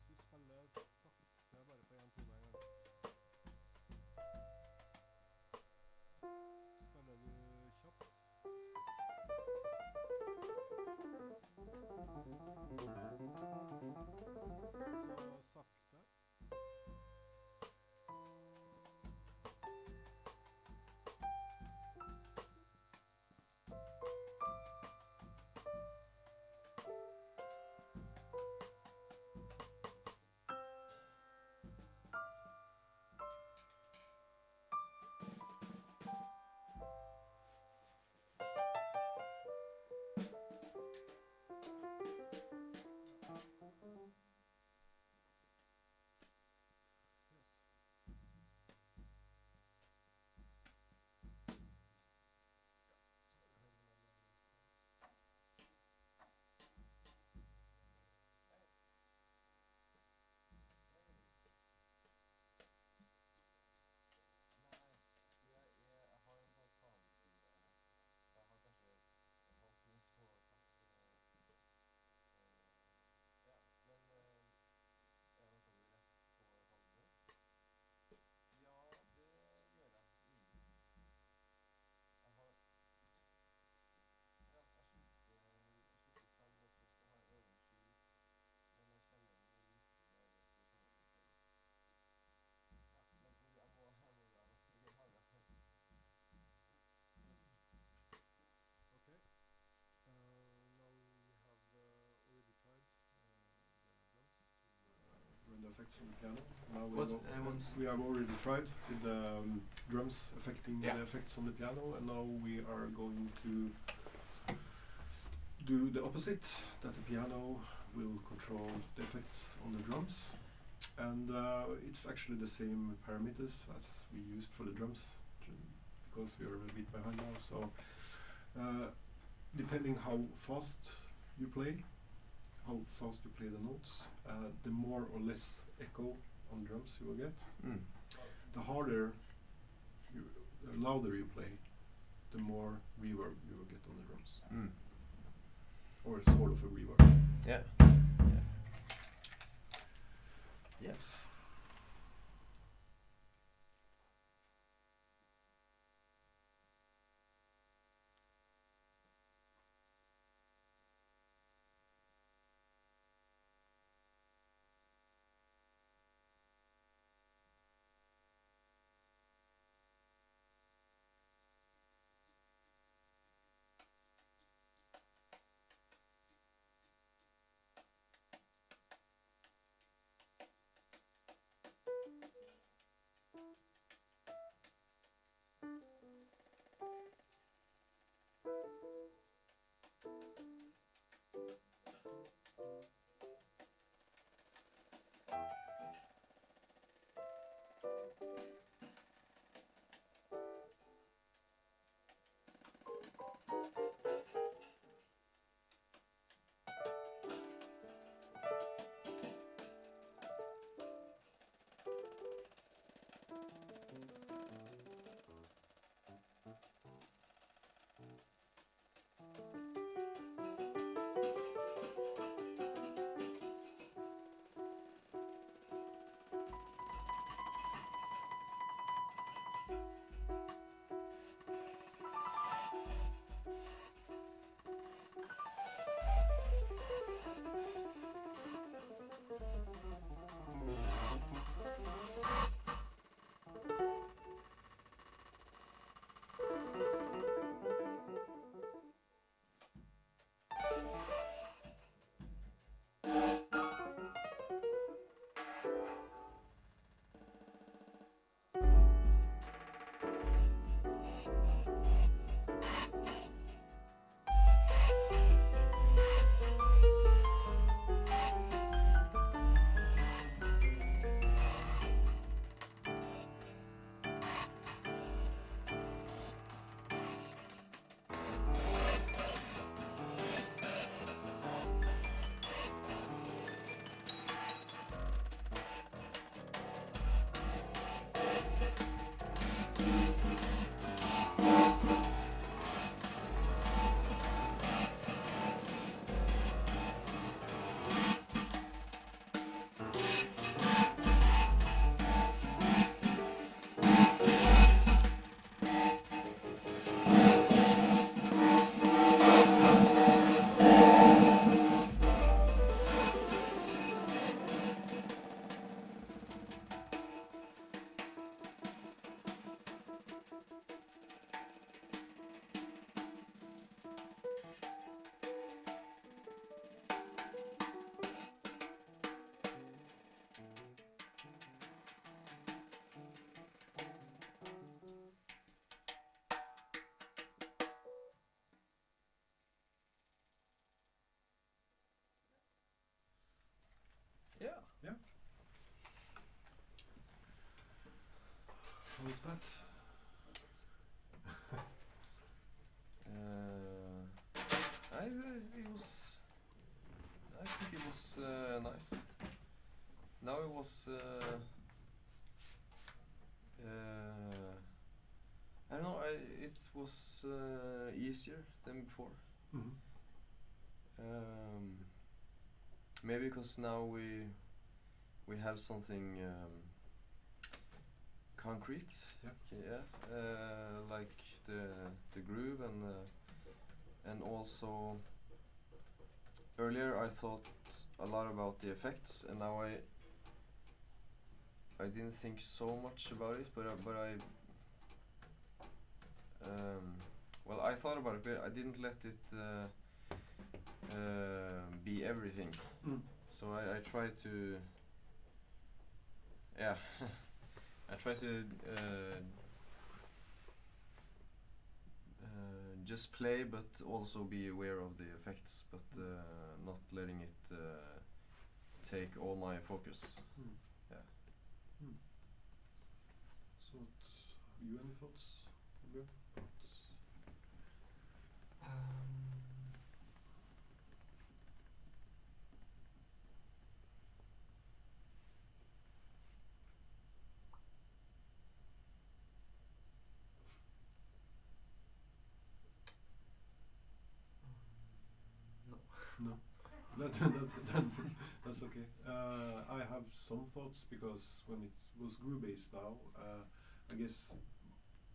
Så spiller sakte bare på en tone en gang. Spiller du kjapt? Så sakte. Okay. Now we have already tried the drums to run the effects on the piano. Now we have already tried with the drums affecting the effects on the piano, and now we are going to do the opposite, that the piano will control the effects on the drums. And it's actually the same parameters as we used for the drums, because we are a bit behind now. So depending how fast you play the notes, the more or less echo on drums you will get. The louder you play, the more reverb you will get on the drums. Or sort of a reverb. Yeah. Yes. How was that? I think it was nice. Now it was I don't know. It was easier than before. Mm-hmm. Maybe because now we have something concrete. Yeah. Like the groove and also earlier I thought a lot about the effects, and now I didn't think so much about it, but I well, I thought about it, but I didn't let it be everything. So I try to I try to just play, but also be aware of the effects, but not letting it take all my focus. Yeah. So, you any thoughts? No. That's okay. I have some thoughts, because when it was groove based now, I guess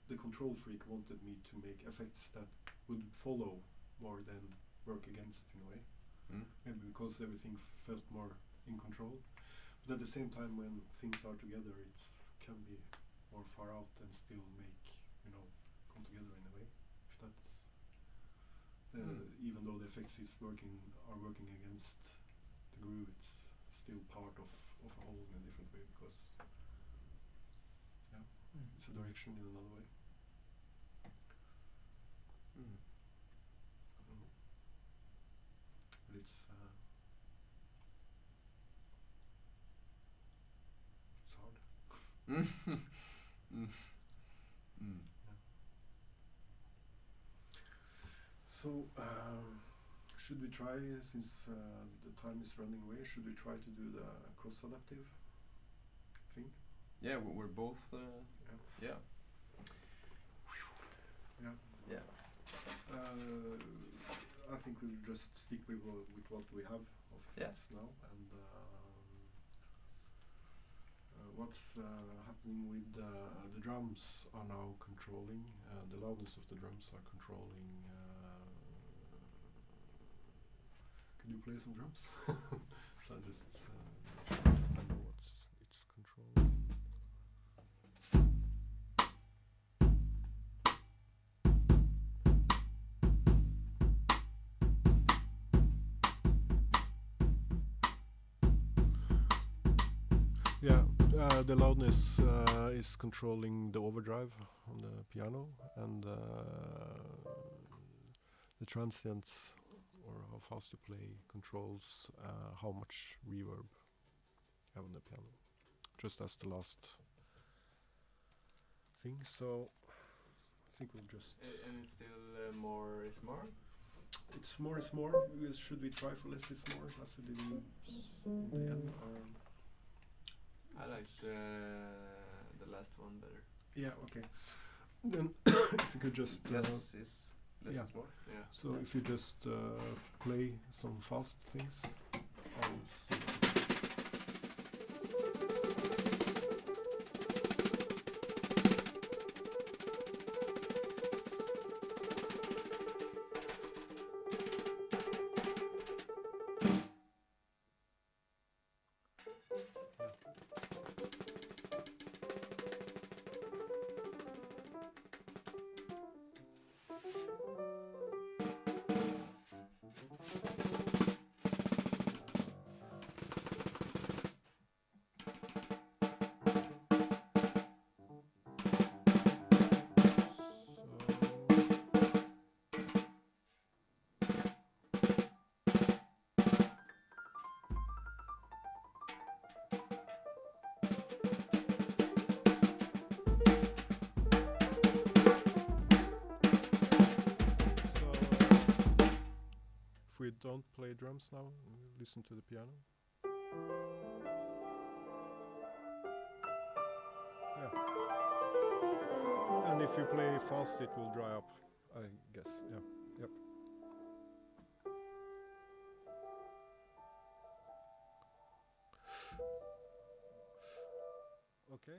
the control freak wanted me to make effects that would follow more than work against, in a way. Maybe because everything felt more in control. But at the same time, when things are together, it can be more far out and still make, come together in a way. If that's even though the effects are working against the groove, it's still part of a whole in a different way, because it's a direction in another way. I don't know. But it's hard. So, should we try, since the time is running away, should we try to do the cross-adaptive thing? Yeah, we're both. Yeah. I think we'll just stick with what we have of effects now, and what's happening with the drums are now controlling. The loudness of the drums are controlling. Can you play some drums? So I just I know what it's controlling. The loudness is controlling the overdrive on the piano, and the transients, or how fast you play, controls how much reverb you have on the piano, just as the last thing. So I think we'll just... And it's still more is more? It's more is more. Should we try for less is more, as we did in the end? I like the last one better. Yeah, okay. Then if you could just... less is more? Yeah. So if you just play some fast things, I'll see. don't play drums now, listen to the piano. Yeah. And if you play fast, it will dry up, I guess. Yeah. Yep. Okay.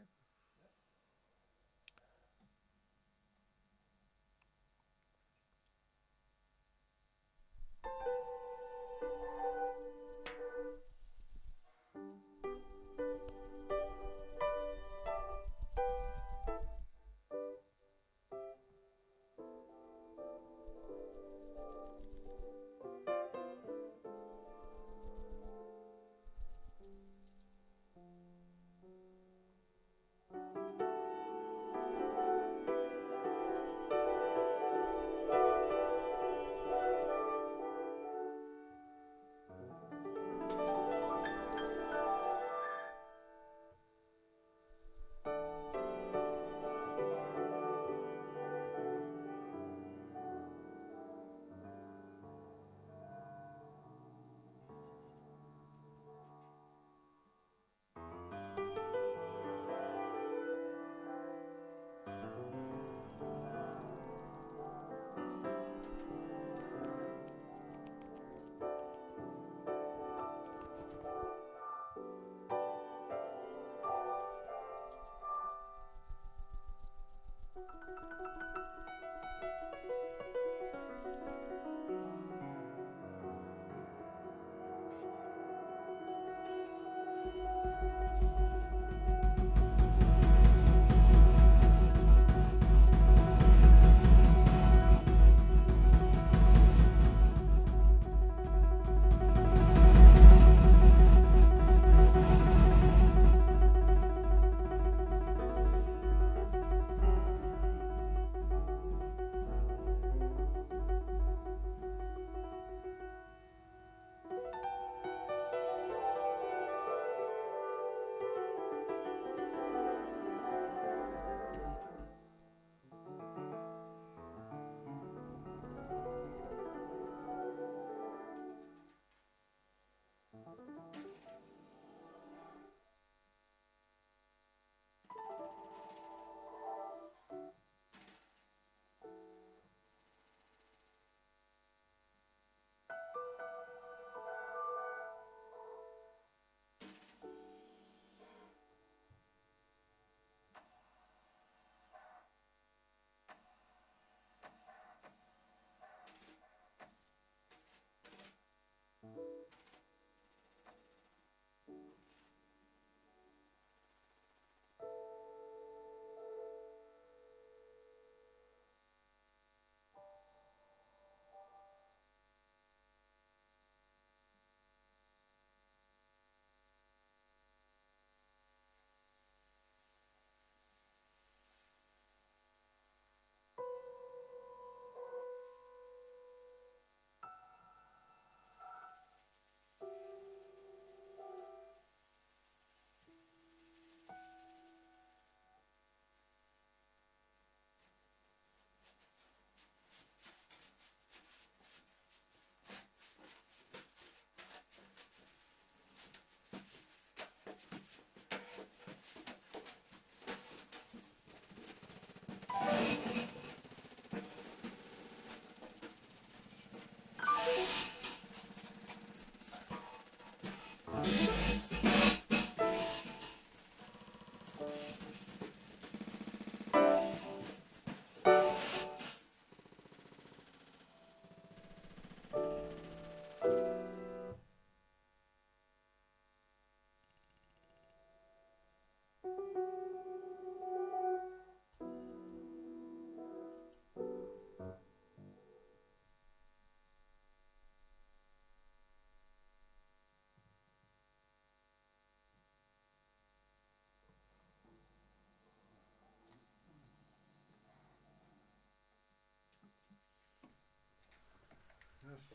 Yes.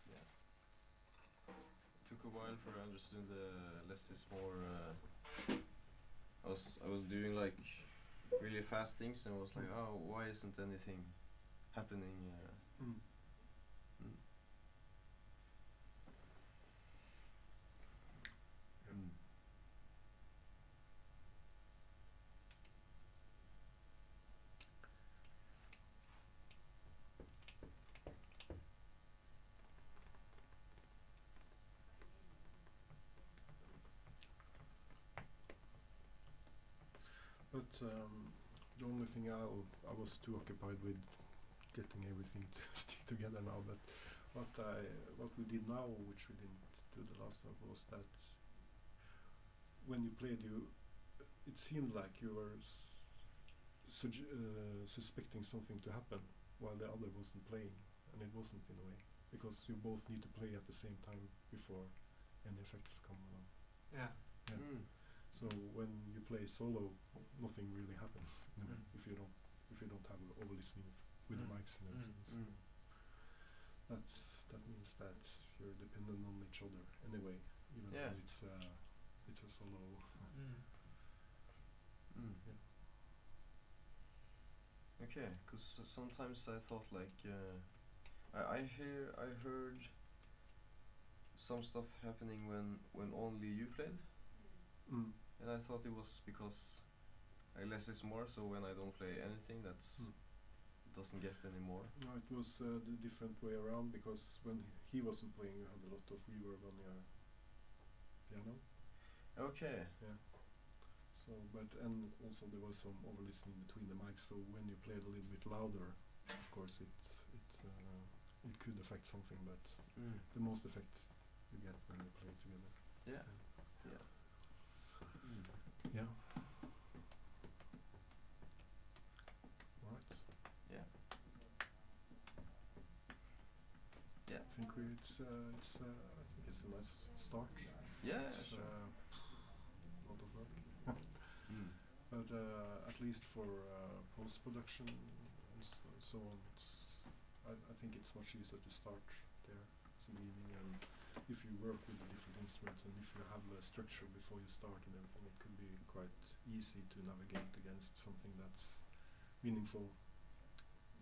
Yeah. Took a while for I understood the less is more. I was doing like really fast things and I was like, oh, why isn't anything happening? But the only thing I was too occupied with getting everything to stick together now. But what we did now, which we didn't do the last time, was that when you played, it seemed like you were suspecting something to happen while the other wasn't playing, and it wasn't in a way, because you both need to play at the same time before any effects come along. Yeah. So when you play solo, nothing really happens in a way, if you don't have over listening with the mics and everything. So that means that you're dependent on each other anyway, even though it's a solo. Yeah. Okay, because sometimes I thought like I heard some stuff happening when only you played, and I thought it was because less is more. So when I don't play anything, it doesn't get any more. No, it was the different way around, because when he wasn't playing, you had a lot of reverb on your piano. Okay. Yeah. So, and also there was some over listening between the mics. So when you played a little bit louder, of course it could affect something, but the most effect you get when you play together. Yeah. Yeah. All right. Yeah. Yeah. I think I think it's a nice start. Yeah. It's sure. a lot of work. But at least for post-production and so on, I think it's much easier to start there as a beginning, and if you work with the different instruments and if you have a structure before you start and everything, it could be quite easy to navigate against something that's meaningful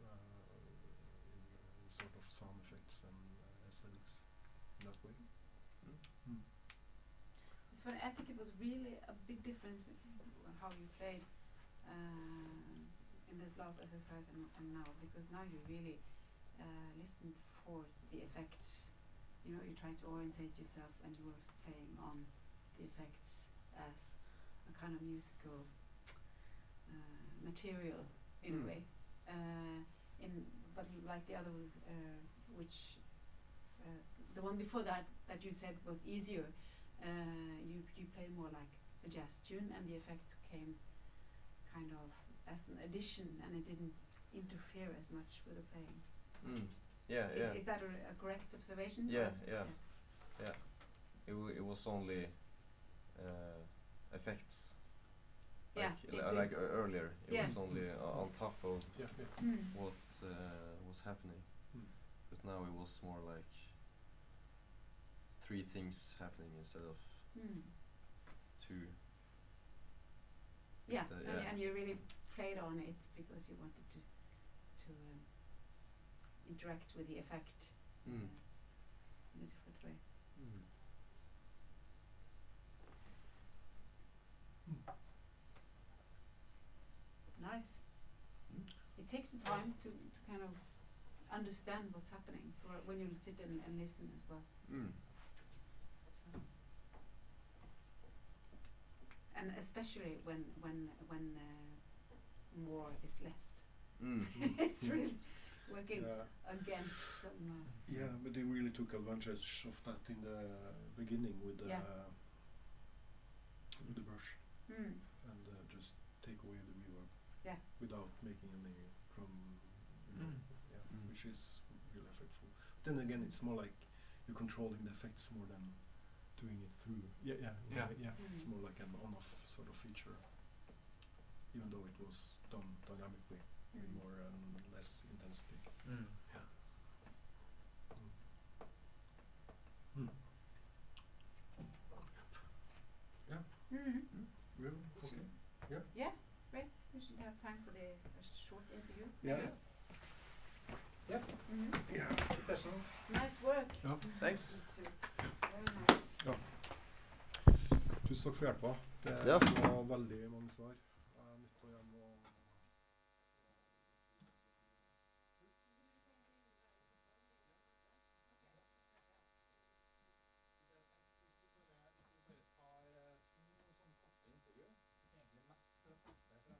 in sort of sound effects and aesthetics in that way. It's funny, I think it was really a big difference with how you played in this last exercise and now, because now you really listen for the effects. You know, you try to orientate yourself, and you were playing on the effects as a kind of musical material in a way. But like the other, which the one before that you said was easier. You played more like a jazz tune, and the effects came kind of as an addition, and it didn't interfere as much with the playing. Is that a correct observation? Yeah. It was only effects. Like earlier, it was only on top of what was happening. But now it was more like 3 things happening instead of 2. Yeah, and you really played on it because you wanted to interact with the effect in a different way. Nice. It takes the time to kind of understand what's happening when you sit and listen as well. So. And especially when more is less. It's really working against some. Yeah, but they really took advantage of that in the beginning with the brush and just take away the reverb without making any drum, which is really effectful. Then again, it's more like you're controlling the effects more than doing it through. It's more like an on-off sort of feature, even though it was done dynamically with more and less intensity. Well, okay. Yeah, great. We should have time for the short interview. Yeah. Good session. Nice work. Ja. Thanks. Very nice. Ja. Tusen takk for hjelpa. Det var veldig mange svar. Jeg er nødt til å hjem og Hvis vi bare tar 2 sånn korte intervju, egentlig mest for å teste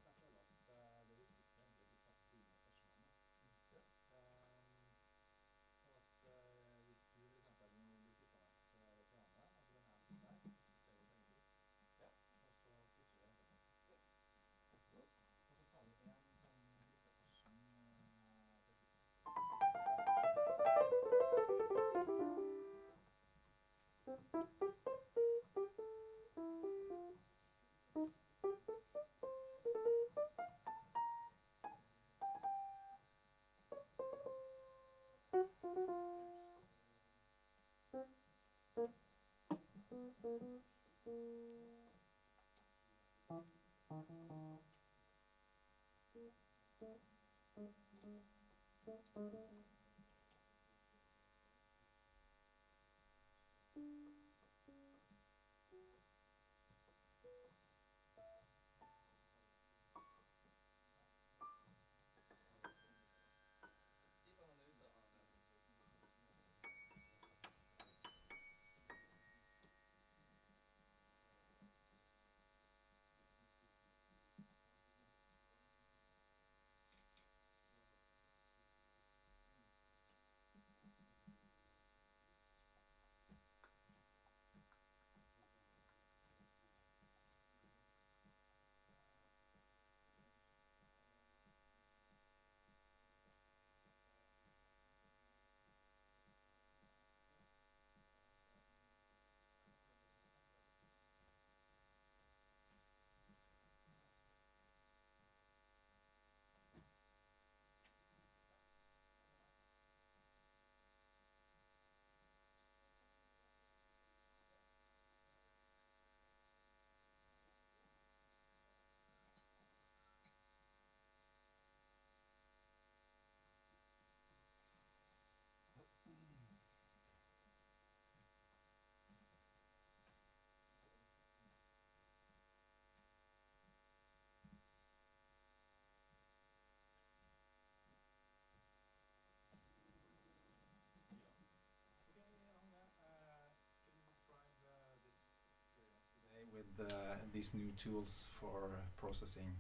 With these new tools for processing,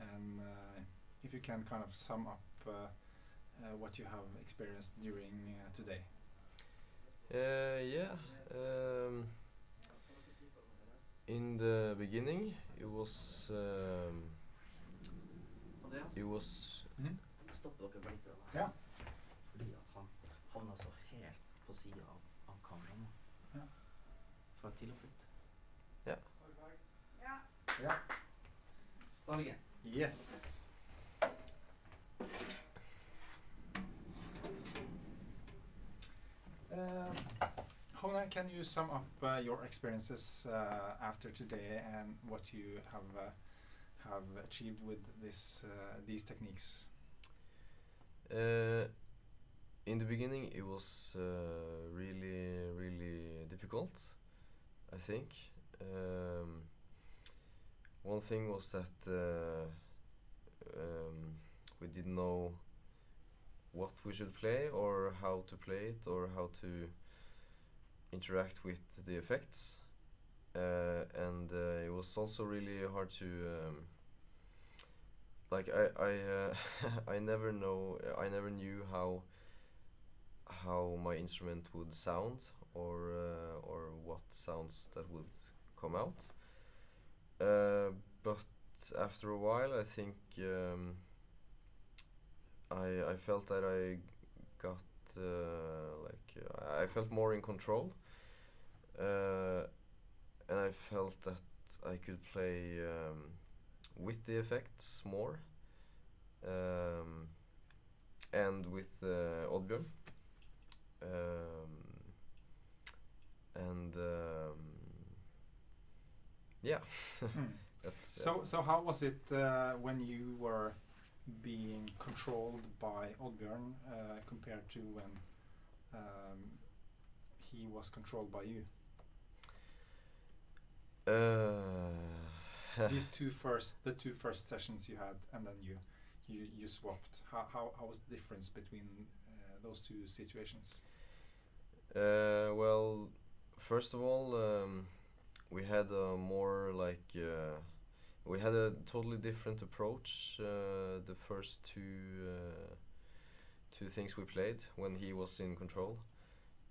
and if you can kind of sum up what you have experienced during today. Yeah. In the beginning, it was. It was. Stopp dere på litt der. Ja. Fordi at han havner så helt på siden av kameraet. Ja. Fra til og flytt. Ja. Ja. Start again. Yes. Hona, can you sum up your experiences after today and what you have achieved with these techniques? In the beginning, it was really difficult, I think. One thing was that we didn't know what we should play or how to play it or how to interact with the effects, and it was also really hard to like I never knew how my instrument would sound or what sounds that would come out, but after a while I think I felt that I got I felt more in control, and I felt that I could play with the effects more, and with Oddbjørn, and yeah. That's so how was it when you were being controlled by Oddbjørn compared to when he was controlled by you? The two first sessions you had, and then you swapped. How was the difference between those two situations? Well, first of all, we had a more we had a totally different approach the first two things we played when he was in control.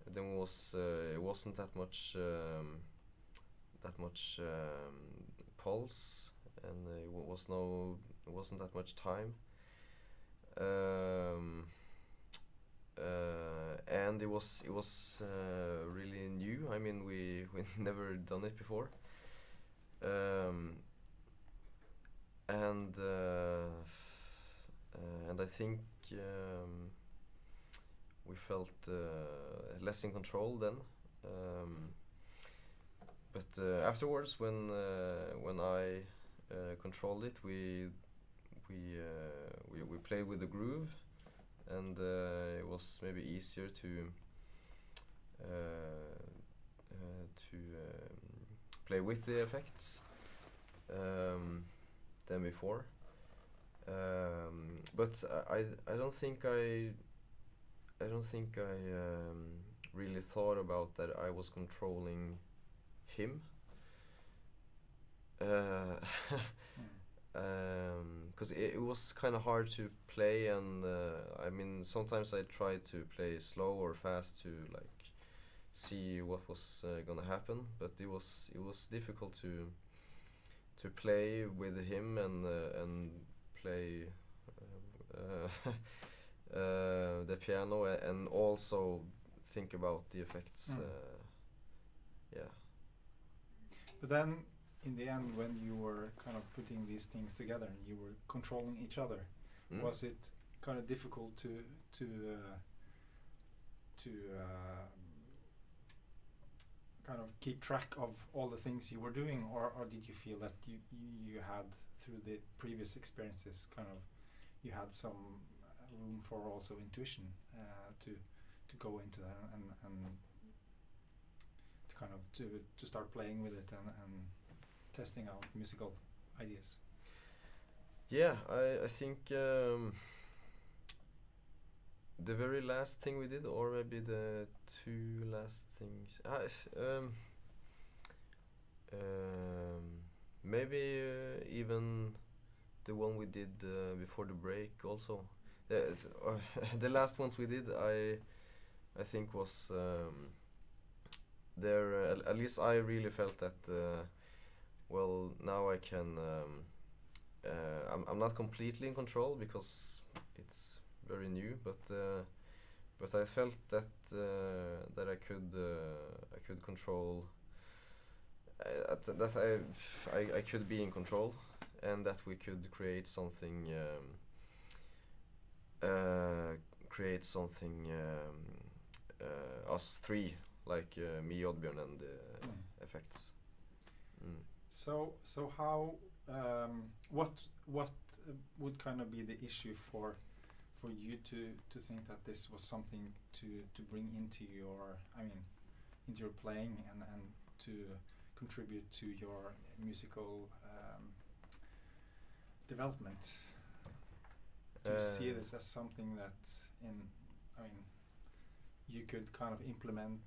Then it wasn't that much pulse, and it wasn't that much time, and it was really new. I mean, we never done it before, and I think we felt less in control then. But afterwards, when I controlled it, we played with the groove, and it was maybe easier to play with the effects than before. But I don't think I really thought about that I was controlling him. Because it was kind of hard to play, and I mean, sometimes I tried to play slow or fast to like see what was gonna happen, but it was difficult to play with him and play the piano and also think about the effects. Yeah. But then, in the end, when you were kind of putting these things together and you were controlling each other, was it kind of difficult to kind of keep track of all the things you were doing, or did you feel that you had, through the previous experiences, kind of you had some room for also intuition to go into that and to kind of to start playing with it and testing out musical ideas? Yeah, I think the very last thing we did, or maybe the two last things, maybe even the one we did before the break also. The last ones we did, I think was there. At least I really felt that. Well, now I can. I'm not completely in control because it's very new, but I felt that that I could control. That I could be in control, and that we could create something. Us three, like me, Oddbjørn, and the effects. So how what would kind of be the issue for you to think that this was something to bring into your, I mean, into your playing and to contribute to your musical development? Do you see this as something that you could kind of implement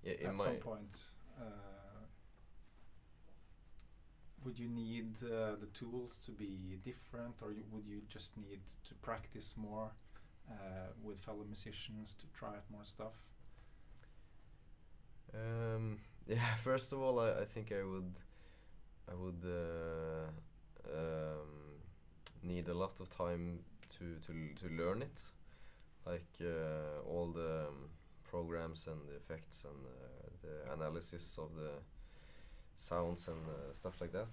at some point? Would you need the tools to be different, or would you just need to practice more with fellow musicians to try out more stuff? Yeah, first of all, I think I would need a lot of time to learn it, like all the programs and the effects and the analysis of the sounds and stuff like that.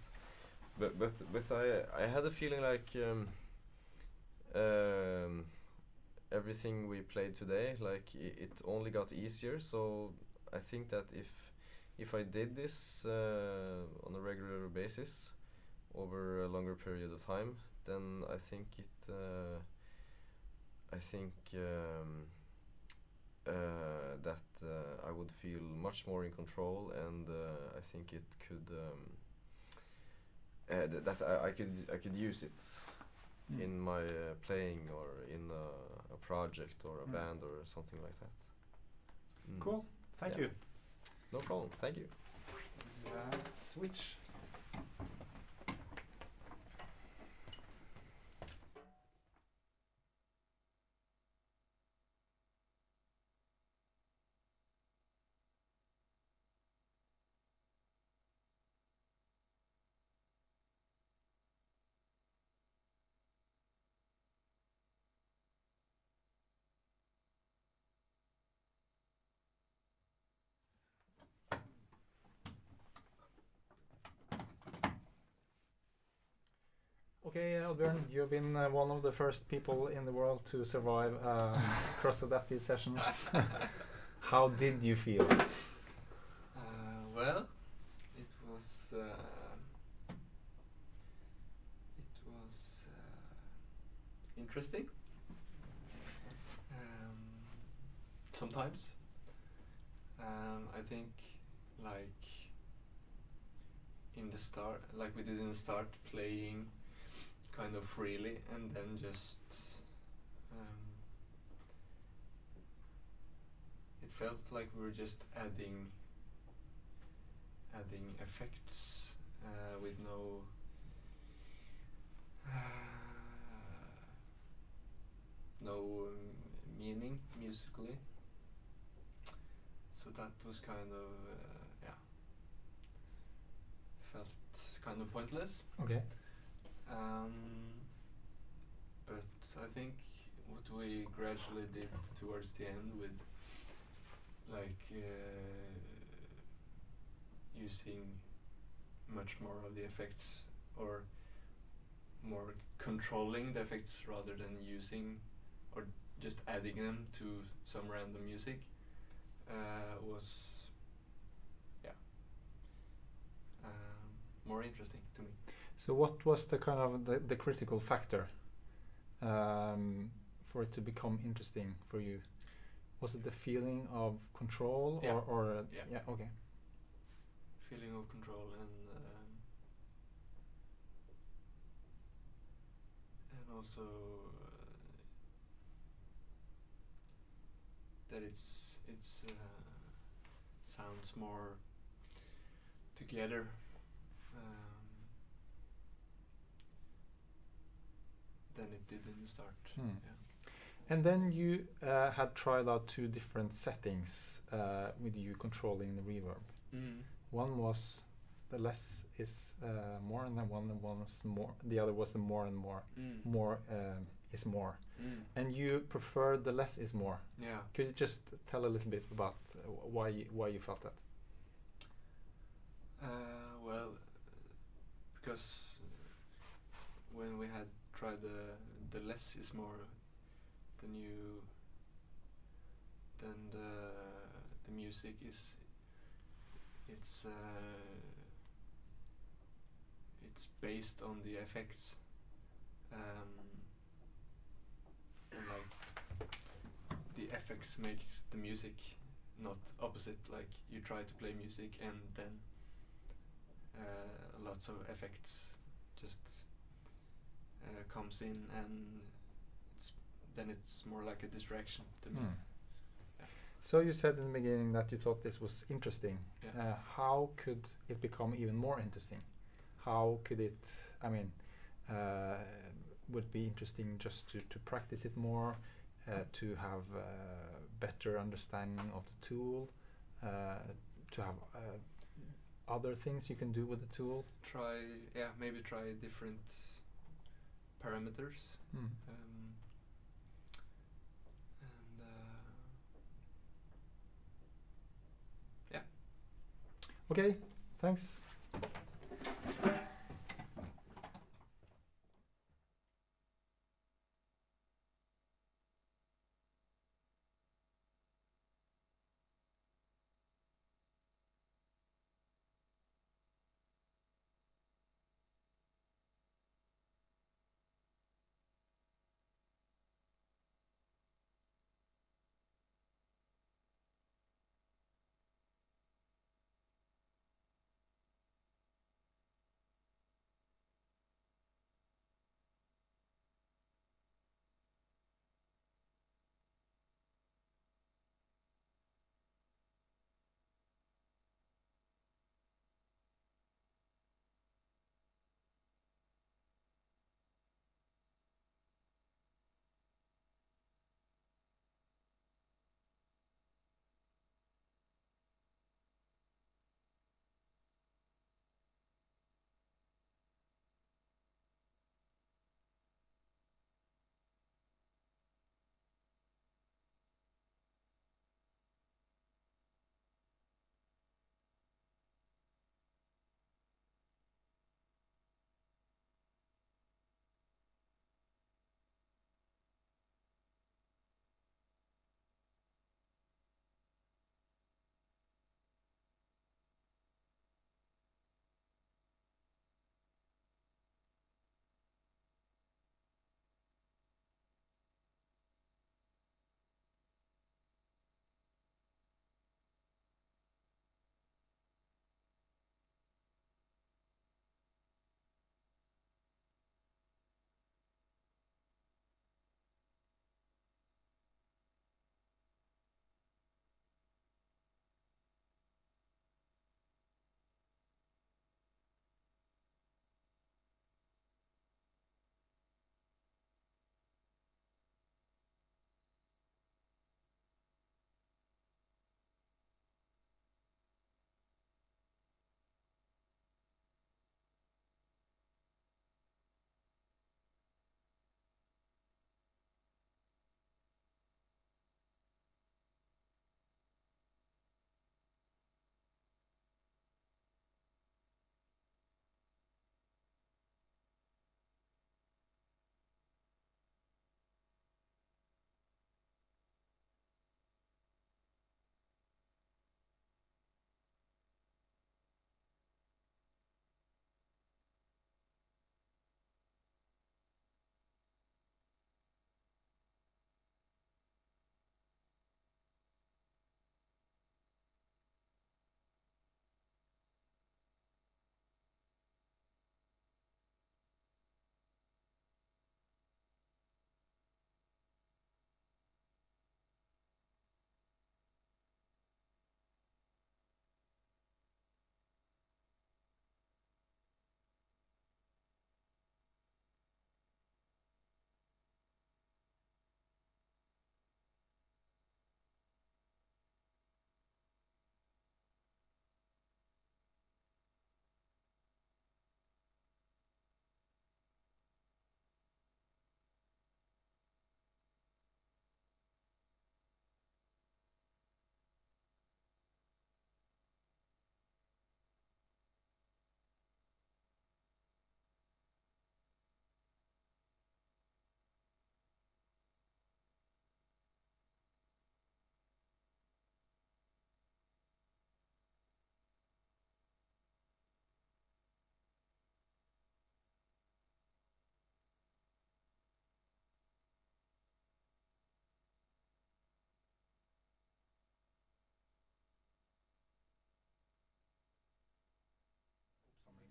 But I had a feeling like everything we played today, like it only got easier. So I think that if I did this on a regular basis over a longer period of time, then I think that I would feel much more in control, and I think it could that I could use it in my playing or in a project or a band or something like that. Cool. Thank you. No problem. Thank you. Switch. Okay, Oddbjørn, you've been one of the first people in the world to survive a cross-adaptive session. How did you feel? Well, it was interesting. Sometimes I think, like in the start, like we didn't start playing kind of freely, and then just it felt like we were just adding effects with no meaning musically. So that was kind of felt kind of pointless. Okay. But I think what we gradually did towards the end with like using much more of the effects, or more controlling the effects rather than using or just adding them to some random music, was more interesting to me. So what was the kind of the critical factor for it to become interesting for you? Was it the feeling of control, Yeah. or Yeah. yeah, okay. Feeling of control and also that it's sounds more together. Than it did in the start. Hmm. Yeah. And then you had tried out two different settings with you controlling the reverb. Mm. One was the less is more, and then one was more. The other was the more and more. Mm. More is more. Mm. And you preferred the less is more. Yeah. Could you just tell a little bit about why you felt that? Well, because when we had tried the less is more, then the music is it's based on the effects, and like the effects makes the music, not opposite. Like you try to play music and then lots of effects just comes in, and then it's more like a distraction to me. Yeah. So you said in the beginning that you thought this was interesting. Yeah. How could it become even more interesting? How could it, I mean, would it be interesting just to practice it more, to have better understanding of the tool, to have other things you can do with the tool? Maybe try different parameters. Mm. And Okay, thanks.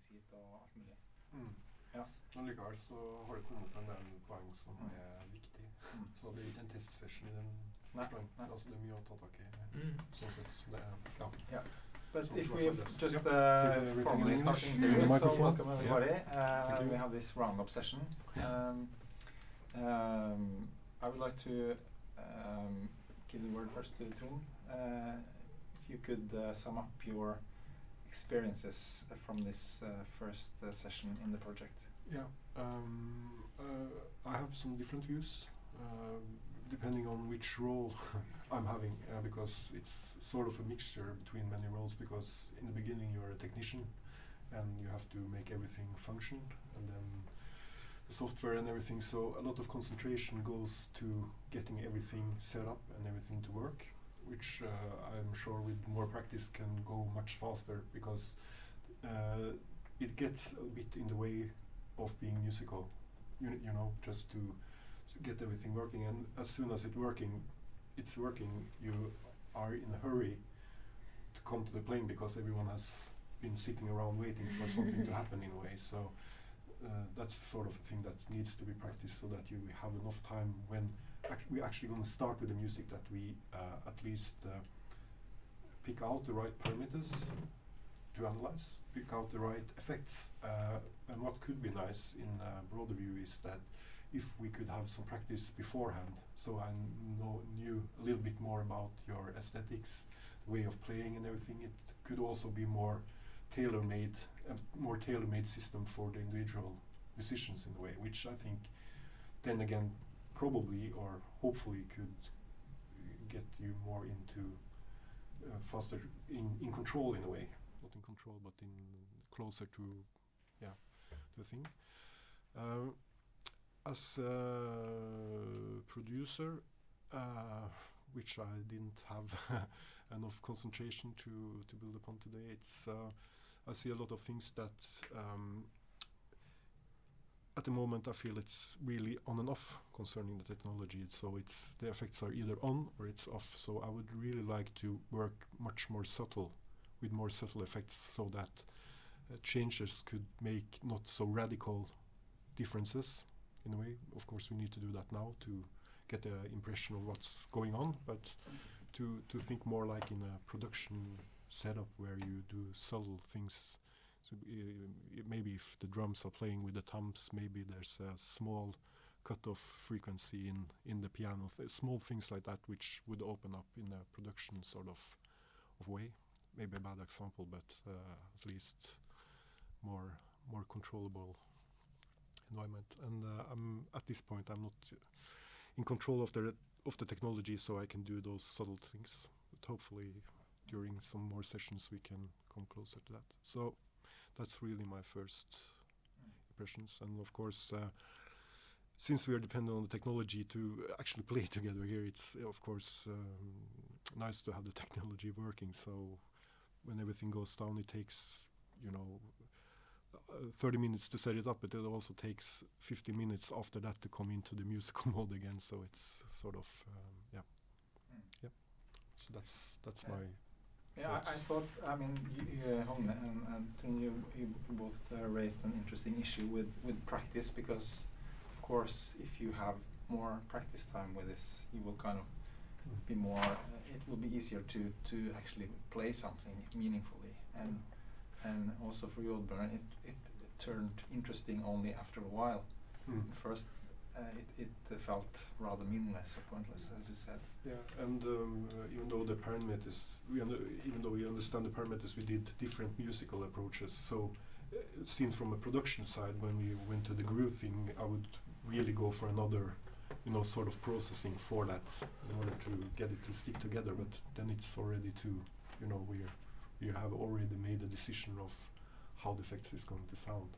eksplisitt og alt mulig. Ja. Men likevel så har det kommet en del poeng som er viktig. Så det er ikke en testsession i den forstand. Altså det er mye å ta tak i. Sånn sett, så det er, ja. But if we just formally start the interview, so welcome everybody. We have this roundup session. I would like to give the word first to Trond. If you could sum up your experiences from this first session in the project. Yeah, I have some different views depending on which role I'm having, because it's sort of a mixture between many roles, because in the beginning you're a technician and you have to make everything function, and then the software and everything, so a lot of concentration goes to getting everything set up and everything to work, which I'm sure with more practice can go much faster, because it gets a bit in the way of being musical, you know, just to get everything working, and as soon as it's working, you are in a hurry to come to the playing, because everyone has been sitting around waiting for something to happen in a way, so that's sort of a thing that needs to be practiced, so that you have enough time when we're actually going to start with the music, that we at least pick out the right parameters to analyze, pick out the right effects, and what could be nice in a broader view is that if we could have some practice beforehand, so I knew a little bit more about your aesthetics, way of playing and everything, it could also be more tailor-made system for the individual musicians in a way, which I think then again probably or hopefully could get you more into faster in control in a way, not in control but in closer to the thing. As a producer, which I didn't have enough concentration to build upon today, it's I see a lot of things that at the moment I feel it's really on and off concerning the technology, so it's the effects are either on or it's off, so I would really like to work much more subtle, with more subtle effects, so that changes could make not so radical differences in a way. Of course we need to do that now to get an impression of what's going on, but to think more like in a production setup where you do subtle things. So maybe if the drums are playing with the thumbs, maybe there's a small cut-off frequency in the piano, small things like that, which would open up in a production sort of way. Maybe a bad example, but at least more controllable environment. And I'm at this point I'm not in control of the technology, so I can do those subtle things. But hopefully during some more sessions we can come closer to that. So that's really my first impressions. And of course, since we are dependent on the technology to actually play together here, it's of course nice to have the technology working. So when everything goes down, it takes 30 minutes to set it up, but it also takes 15 minutes after that to come into the musical mode again. So it's sort of So that's my. Yeah, I thought. I mean, Hogne and Trond, you both raised an interesting issue with practice, because, of course, if you have more practice time with this, you will kind of be more. It will be easier to actually play something meaningfully, and also for you, Oddbjørn, it turned interesting only after a while. First, it felt rather meaningless or pointless, as you said. Yeah, and even though the parameters, even though we understand the parameters, we did different musical approaches. So, seen from a production side, when we went to the groove thing, I would really go for another, sort of processing for that in order to get it to stick together. But then it's already too, we have already made a decision of how the effects is going to sound.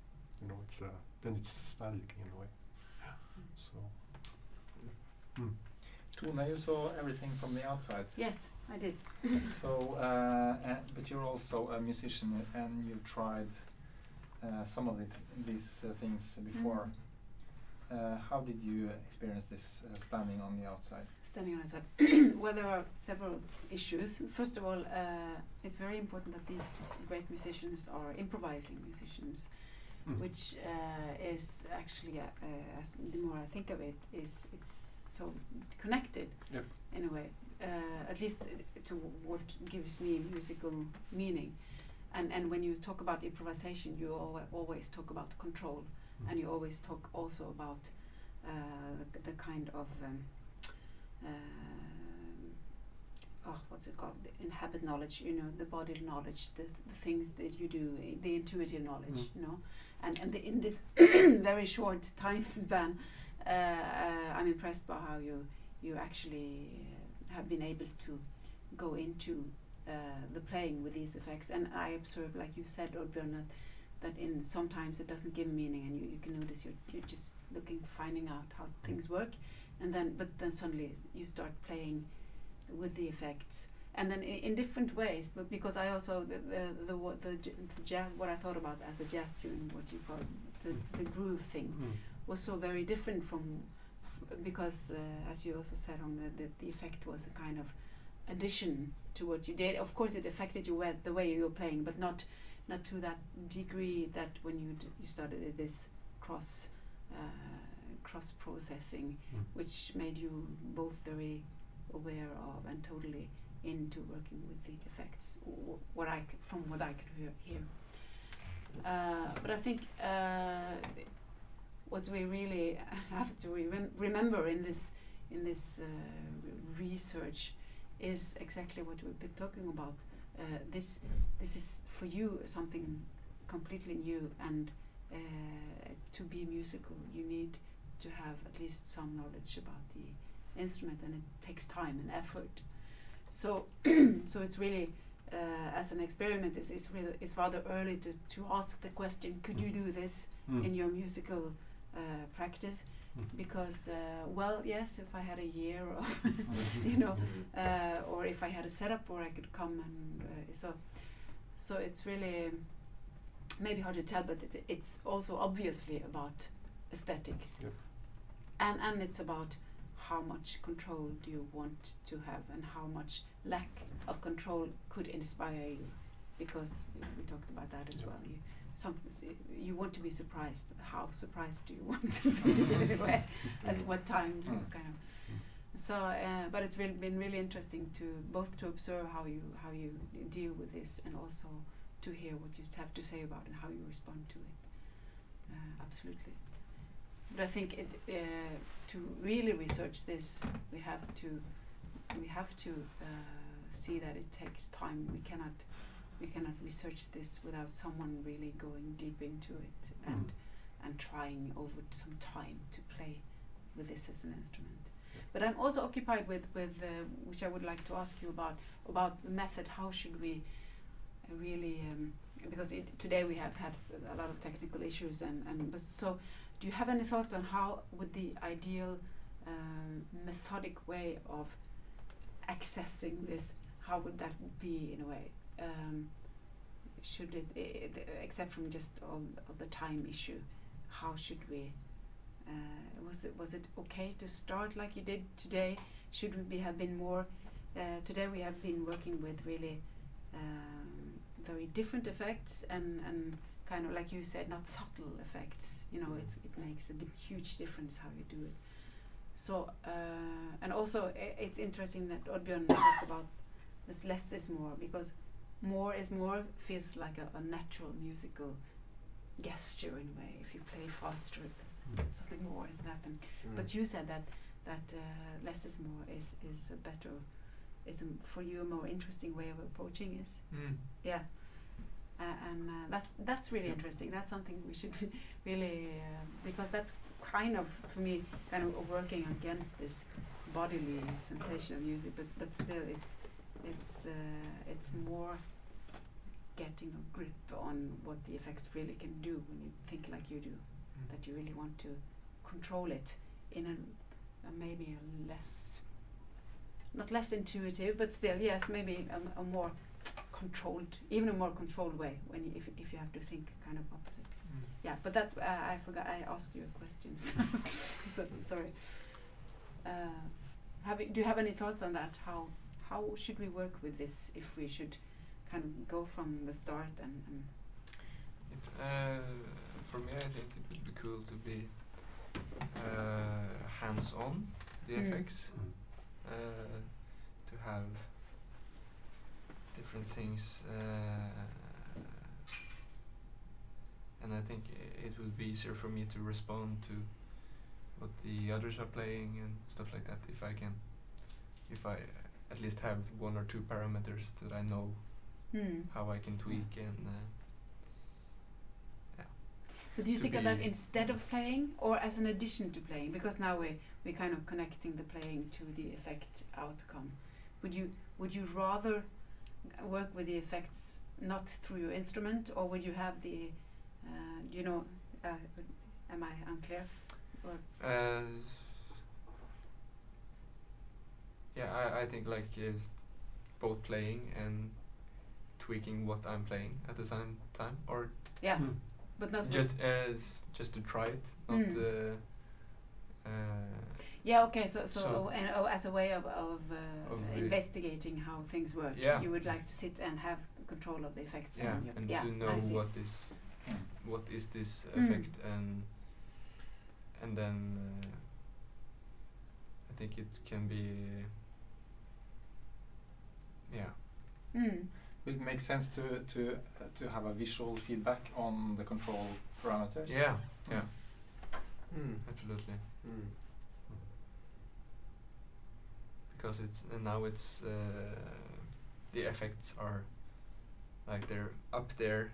It's then it's static in a way. So. Tone, you saw everything from the outside. Yes, I did. So, but you're also a musician, and you've tried some of these things before. how did you experience this standing on the outside? Standing on the outside. Well, there are several issues. First of all, it's very important that these great musicians are improvising musicians, which is actually, as the more I think of it, it's so connected in a way, at least to what gives me musical meaning. And when you talk about improvisation, you always talk about control, and you always talk also about the kind of what's it called? The inhabit knowledge, the body knowledge, the things that you do, the intuitive knowledge, and in this very short time span, I'm impressed by how you actually have been able to go into the playing with these effects. And I observe, like you said, Oddbjørn, that in sometimes it doesn't give meaning, and you can notice you're just finding out how things work, but then suddenly you start playing with the effects, and then in different ways. But because I also the jazz, what I thought about as a jazz tune, what you call the groove thing, was so very different from because as you also said, the effect was a kind of addition to what you did. Of course, it affected you the way you were playing, but not to that degree that when you started this cross processing, which made you both very aware of and totally into working with the effects. From what I could hear. But I think what we really have to remember in this research is exactly what we've been talking about. This is for you something completely new, and to be musical, you need to have at least some knowledge about the instrument, and it takes time and effort. So it's really as an experiment, it's rather early to ask the question: could you do this in your musical practice? Because well, yes, if I had a year of or if I had a setup where I could come and so it's really maybe hard to tell, but it's also obviously about aesthetics, and it's about how much control do you want to have, and how much lack of control could inspire you, because we talked about that as well. You want to be surprised. How surprised do you want to be anyway? At what time do you kind of? So, but it's been really interesting to both to observe how you deal with this, and also to hear what you have to say about it and how you respond to it. Absolutely. But I think to really research this, we have to see that it takes time. We cannot research this without someone really going deep into it and trying over some time to play with this as an instrument. But I'm also occupied with which I would like to ask you about the method. How should we really because today we have had a lot of technical issues, but so do you have any thoughts on how would the ideal methodic way of accessing this, how would that be in a way? Should it, except from just of the time issue, how should we? Was it okay to start like you did today? Should we have been more? Today we have been working with really very different effects and kind of like you said, not subtle effects. It makes a huge difference how you do it. So and also it's interesting that Oddbjørn talked about this less is more, because more is more feels like a natural musical gesture in a way. If you play faster, something more has happened. But you said that less is more is a better, for you a more interesting way of approaching is. Yeah. And that's really interesting. That's something we should really because that's kind of for me kind of working against this bodily sensation of music, but still it's more getting a grip on what the effects really can do when you think like you do. That you really want to control it in a maybe a less, not less intuitive, but still yes, maybe a more controlled, even a more controlled way when you, if you have to think kind of opposite. Yeah, but that I forgot. I asked you a question. So, sorry. Do you have any thoughts on that? How should we work with this if we should kind of go from the start and for me, I think it would be cool to be hands-on the effects, to have different things, and I think it would be easier for me to respond to what the others are playing and stuff like that if I at least have one or two parameters that I know how I can tweak and yeah. But do you think of that instead of playing or as an addition to playing? Because now we're kind of connecting the playing to the effect outcome. Would you rather work with the effects not through your instrument, or would you have the am I unclear? Or yeah, I think like both playing and tweaking what I'm playing at the same time, or but not just to try it, not yeah, okay, so as a way of investigating how things work, you would like to sit and have control of the effects. And to know what is this effect, and then I think it can be Will it make sense to have a visual feedback on the control parameters? Yeah. Absolutely. Because now it's the effects are like they're up there,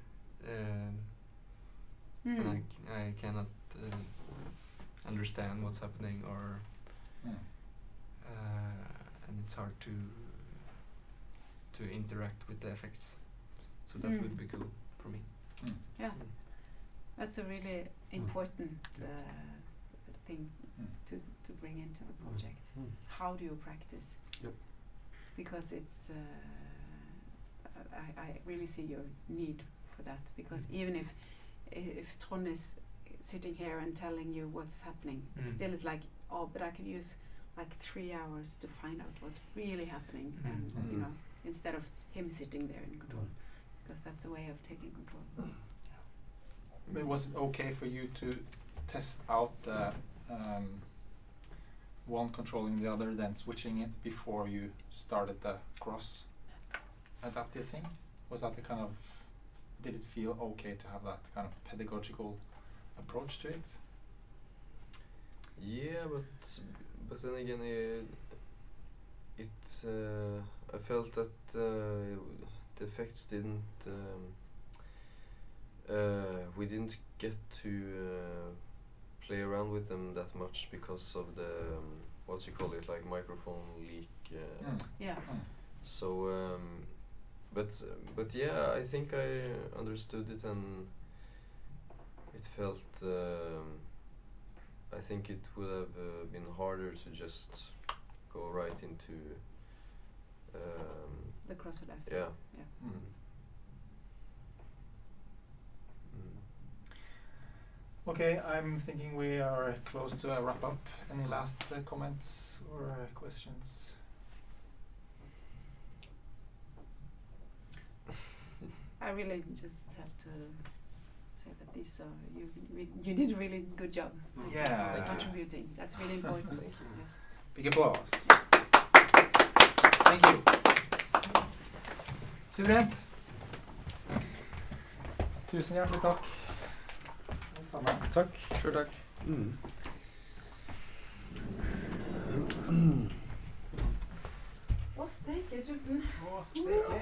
and I cannot understand what's happening, or and it's hard to interact with the effects. So that would be cool for me. Yeah, that's a really important thing to bring into the project. How do you practice? Yep. Because it's I really see your need for that, because even if Trond is sitting here and telling you what's happening, it still is like, but I can use like 3 hours to find out what's really happening, and instead of him sitting there in control, because that's a way of taking control. But was it okay for you to test out one controlling the other, then switching it before you started the cross adaptive thing? Was that the kind of, did it feel okay to have that kind of pedagogical approach to it? Yeah, but then again, I felt that the effects didn't. We didn't get to play around with them that much because of the what you call it, like microphone leak. So, but yeah, I think I understood it, and it felt. I think it would have been harder to just go right into the cross adaptive. Yeah. Okay, I'm thinking we are close to a wrap up. Any last comments or questions? I really just have to say that these you did a really good job. Yeah. Contributing. That's really important. Yes. Big applause. Thank you. Suverent. Tusen hjertelig takk. Takk. Sure, takk. Å, steike, jeg er sulten. Å, steike.